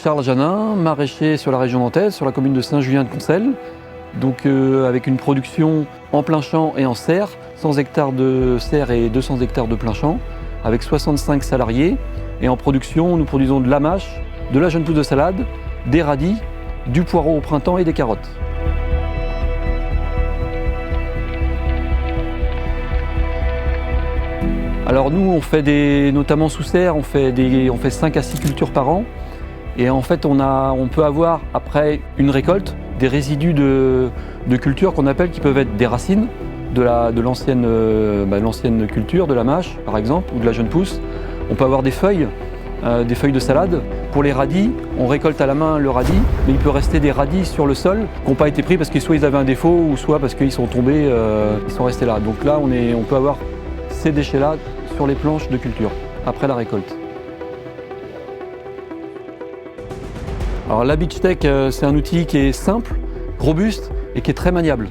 Charles Janin, maraîcher sur la région nantaise, sur la commune de Saint-Julien-de-Concelles. Donc avec une production en plein champ et en serre, 100 hectares de serre et 200 hectares de plein champ, avec 65 salariés. Et en production, nous produisons de la mâche, de la jeune pousse de salade, des radis, du poireau au printemps et des carottes. Alors nous, on fait notamment sous serre, on fait 5 à 6 cultures par an. Et en fait, on peut avoir, après une récolte, des résidus de culture qu'on appelle, qui peuvent être des racines de l'ancienne culture, de la mâche par exemple, ou de la jeune pousse. On peut avoir des feuilles de salade. Pour les radis, on récolte à la main le radis, mais il peut rester des radis sur le sol qui n'ont pas été pris parce que soit ils avaient un défaut, ou soit parce qu'ils sont tombés, ils sont restés là. Donc là, on peut avoir ces déchets-là sur les planches de culture, après la récolte. Alors la Beach Tech, c'est un outil qui est simple, robuste et qui est très maniable.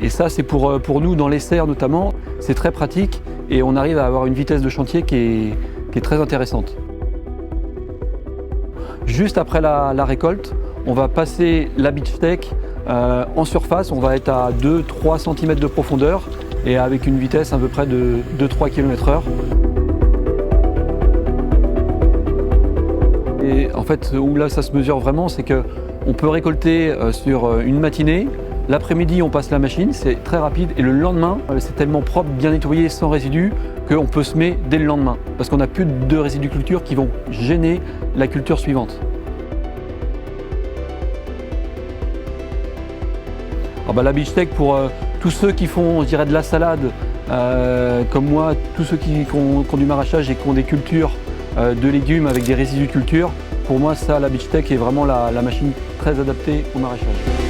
Et ça, c'est pour nous, dans les serres notamment, c'est très pratique et on arrive à avoir une vitesse de chantier qui est très intéressante. Juste après la récolte, on va passer la Beach Tech en surface, on va être à 2-3 cm de profondeur et avec une vitesse à peu près de 2-3 km/h. Et en fait, où là ça se mesure vraiment, c'est qu'on peut récolter sur une matinée. L'après-midi, on passe la machine, c'est très rapide. Et le lendemain, c'est tellement propre, bien nettoyé, sans résidus, qu'on peut semer dès le lendemain. Parce qu'on n'a plus de résidus culture qui vont gêner la culture suivante. Alors la Beach Tech, pour tous ceux qui font, je dirais, de la salade, comme moi, tous ceux qui ont du maraîchage et qui ont des cultures de légumes avec des résidus de culture, pour moi, ça, la Beach Tech est vraiment la machine très adaptée au maraîchage.